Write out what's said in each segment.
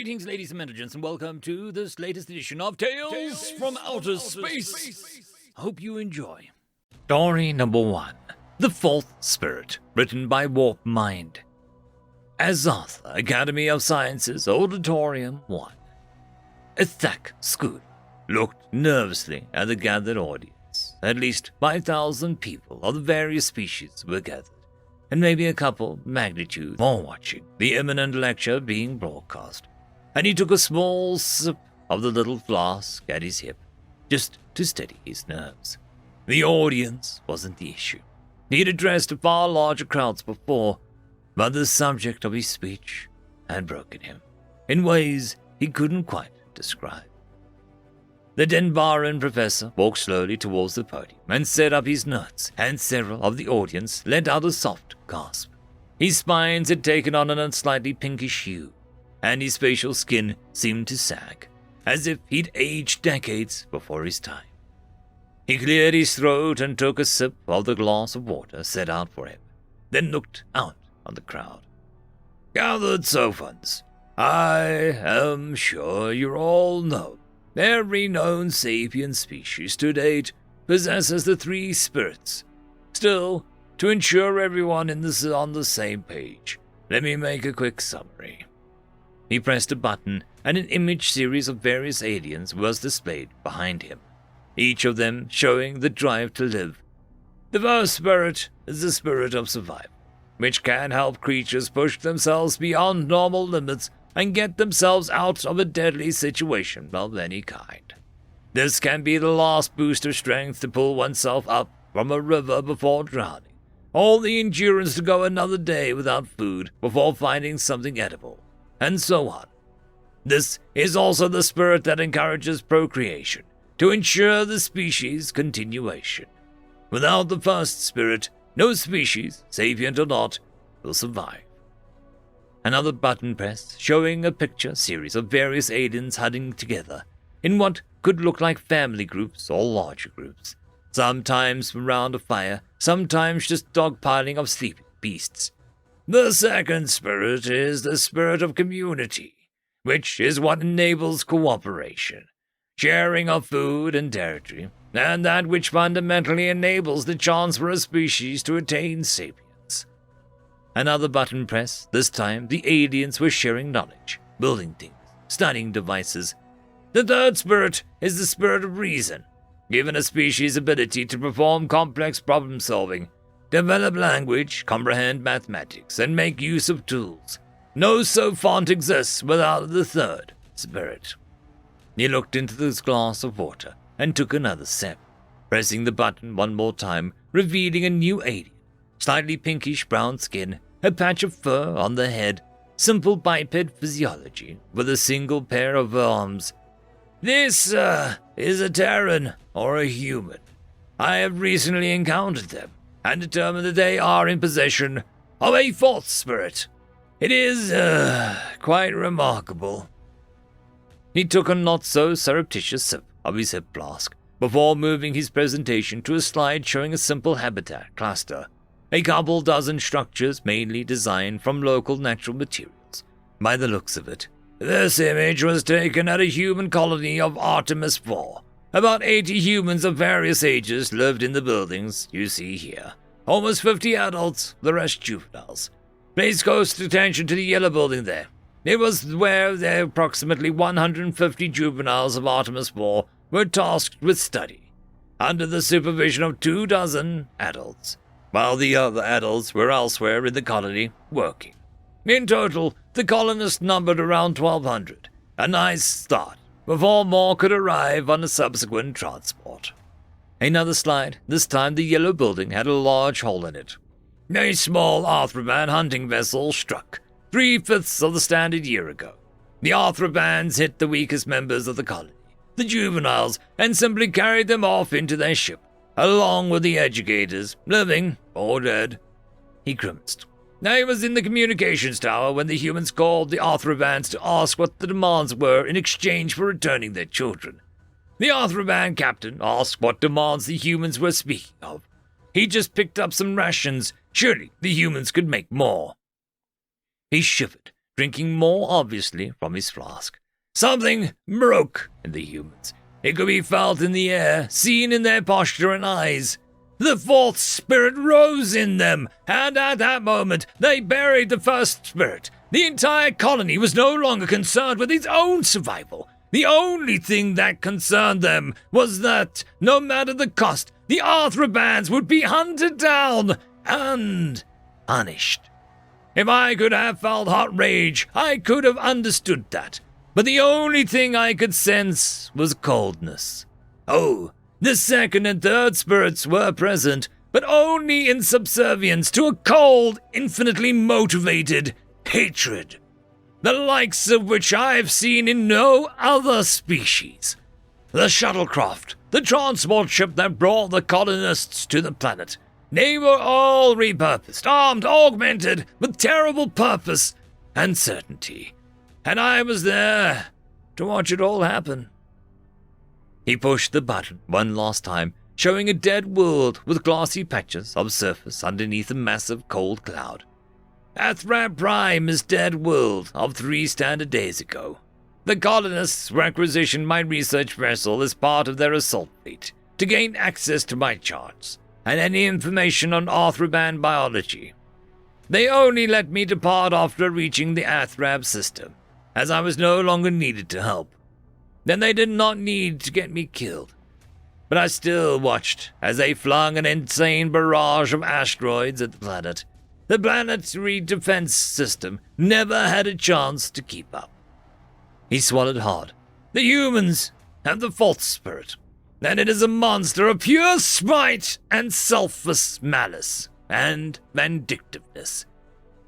Greetings, ladies and gentlemen, and welcome to this latest edition of Tales from Outer Space. Hope you enjoy. Story number 1. The Fourth Spirit, written by Warp Mind. Azoth, Academy of Sciences, Auditorium 1. Ithak Scoot looked nervously at the gathered audience. At least 5,000 people of the various species were gathered, and maybe a couple magnitude more watching the imminent lecture being broadcast. And he took a small sip of the little flask at his hip, just to steady his nerves. The audience wasn't the issue. He had addressed far larger crowds before, but the subject of his speech had broken him in ways he couldn't quite describe. The Denvaran professor walked slowly towards the podium and set up his notes, and several of the audience let out a soft gasp. His spines had taken on a slightly pinkish hue, and his facial skin seemed to sag, as if he'd aged decades before his time. He cleared his throat and took a sip of the glass of water set out for him, then looked out on the crowd. Gathered Sophons, I am sure you all know every known sapient species to date possesses the three spirits. Still, to ensure everyone on the same page, let me make a quick summary. He pressed a button, and an image series of various aliens was displayed behind him, each of them showing the drive to live. The first spirit is the spirit of survival, which can help creatures push themselves beyond normal limits and get themselves out of a deadly situation of any kind. This can be the last boost of strength to pull oneself up from a river before drowning, or the endurance to go another day without food before finding something edible, and so on. This is also the spirit that encourages procreation, to ensure the species' continuation. Without the first spirit, no species, sapient or not, will survive. Another button press showing a picture series of various aliens huddling together in what could look like family groups or larger groups, sometimes around a fire, sometimes just dogpiling of sleeping beasts. The second spirit is the spirit of community, which is what enables cooperation, sharing of food and territory, and that which fundamentally enables the chance for a species to attain sapience. Another button press. This time, the aliens were sharing knowledge, building things, studying devices. The third spirit is the spirit of reason, given a species' ability to perform complex problem-solving, develop language, comprehend mathematics, and make use of tools. No Sophont exists without the third spirit. He looked into this glass of water and took another sip, pressing the button one more time, revealing a new alien. Slightly pinkish brown skin, a patch of fur on the head, simple biped physiology with a single pair of arms. This, is a Terran or a human. I have recently encountered them and determined that they are in possession of a fourth spirit. It is, quite remarkable. He took a not-so-surreptitious sip of his hip flask before moving his presentation to a slide showing a simple habitat cluster, a couple dozen structures mainly designed from local natural materials. By the looks of it, this image was taken at a human colony of Artemis IV. About 80 humans of various ages lived in the buildings you see here. Almost 50 adults, the rest juveniles. Please close attention to the yellow building there. It was where the approximately 150 juveniles of Artemis IV were tasked with study, under the supervision of 24 adults, while the other adults were elsewhere in the colony working. In total, the colonists numbered around 1,200, a nice start, before more could arrive on a subsequent transport. Another slide. This time the yellow building had a large hole in it. A small Arthroban hunting vessel struck, 3/5 of the standard year ago. The Arthrobans hit the weakest members of the colony, the juveniles, and simply carried them off into their ship, along with the educators, living or dead. He grimaced. I was in the communications tower when the humans called the Arthrobans to ask what the demands were in exchange for returning their children. The Arthroban captain asked what demands the humans were speaking of. He just picked up some rations. Surely the humans could make more. He shivered, drinking more obviously from his flask. Something broke in the humans. It could be felt in the air, seen in their posture and eyes. The fourth spirit rose in them, and at that moment they buried the first spirit. The entire colony was no longer concerned with its own survival. The only thing that concerned them was that, no matter the cost, the Arthrobans would be hunted down and punished. If I could have felt hot rage, I could have understood that. But the only thing I could sense was coldness. Oh, the second and third spirits were present, but only in subservience to a cold, infinitely motivated hatred, the likes of which I've seen in no other species. The shuttlecraft, the transport ship that brought the colonists to the planet, they were all repurposed, armed, augmented, with terrible purpose and certainty. And I was there to watch it all happen. He pushed the button one last time, showing a dead world with glossy patches of surface underneath a massive cold cloud. Athrab Prime is dead world of 3 standard days ago. The colonists requisitioned my research vessel as part of their assault fleet to gain access to my charts and any information on Arthroban biology. They only let me depart after reaching the Athrab system, as I was no longer needed to help. Then they did not need to get me killed. But I still watched as they flung an insane barrage of asteroids at the planet. The planetary defense system never had a chance to keep up. He swallowed hard. The humans have the fourth spirit, and it is a monster of pure spite and selfless malice and vindictiveness.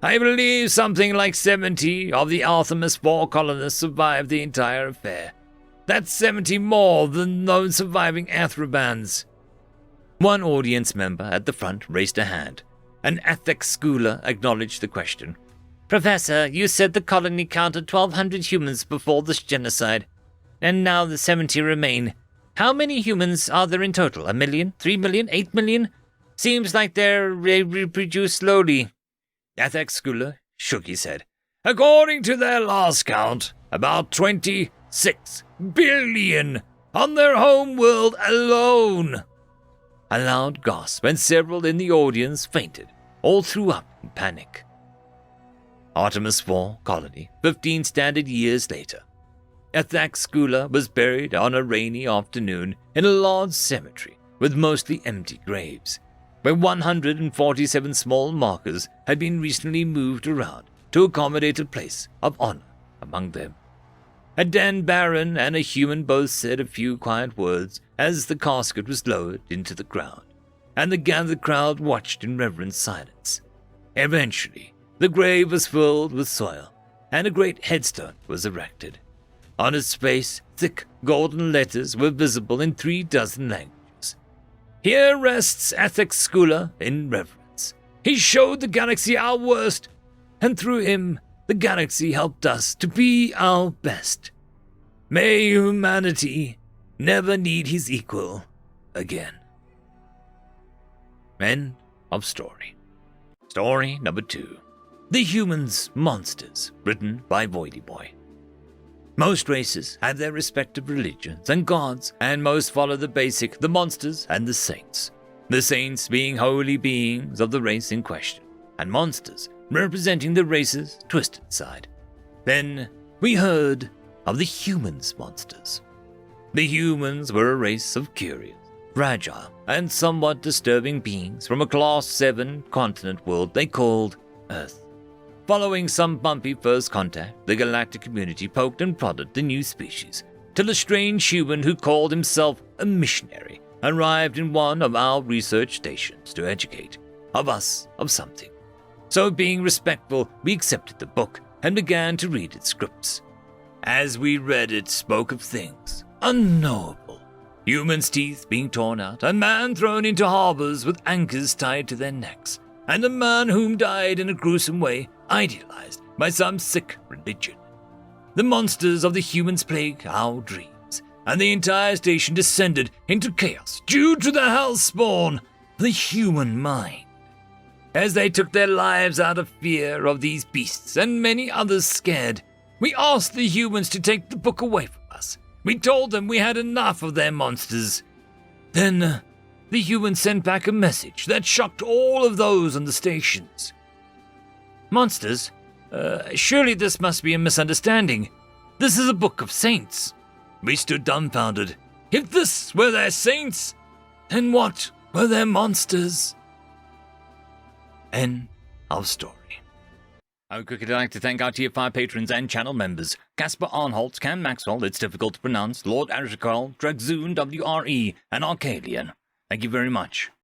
I believe something like 70 of the Artemis IV colonists survived the entire affair. That's 70 more than those surviving Athrobans. One audience member at the front raised a hand. An ethics schooler acknowledged the question. Professor, you said the colony counted 1,200 humans before this genocide, and now the 70 remain. How many humans are there in total? 1 million? 3 million? 8 million? Seems like they reproduce slowly. Ethics schooler shook his head. According to their last count, about 26 billion on their home world alone. A loud gasp, and several in the audience fainted, or threw up in panic. Artemis IV colony, 15 standard years later. Ethics schooler was buried on a rainy afternoon in a large cemetery with mostly empty graves, where 147 small markers had been recently moved around to accommodate a place of honor among them. A Den Baron and a human both said a few quiet words as the casket was lowered into the ground, and the gathered crowd watched in reverent silence. Eventually, the grave was filled with soil, and a great headstone was erected. On its base, thick golden letters were visible in 36 languages. Here rests Ethics Schooler in reverence. He showed the galaxy our worst, and through him, the galaxy helped us to be our best. May humanity never need his equal again. End of story. Story number 2. The Humans Monsters, written by Voidy Boy. Most races have their respective religions and gods, and most follow the monsters and the saints. The saints being holy beings of the race in question, and monsters representing the race's twisted side. Then we heard of the humans monsters. The humans were a race of curious, fragile, and somewhat disturbing beings from a Class 7 continent world they called Earth. Following some bumpy first contact, the galactic community poked and prodded the new species, till a strange human who called himself a missionary arrived in one of our research stations to educate us of something. So being respectful, we accepted the book and began to read its scripts. As we read it spoke of things unknowable. Humans' teeth being torn out, a man thrown into harbors with anchors tied to their necks, and a man whom died in a gruesome way, idealized by some sick religion. The monsters of the humans plague our dreams, and the entire station descended into chaos due to the hellspawn, the human mind. as they took their lives out of fear of these beasts and many others scared. We asked the humans to take the book away from us. We told them we had enough of their monsters. Then the humans sent back a message that shocked all of those on the stations. Monsters? Surely this must be a misunderstanding. This is a book of saints. We stood dumbfounded. If this were their saints, then what were their monsters? End of story. I would quickly like to thank our Tier 5 patrons and channel members: Casper Arnholt, Cam Maxwell, It's Difficult to Pronounce, Lord Arishakal, Dragzoon WRE, and Arcadian. Thank you very much.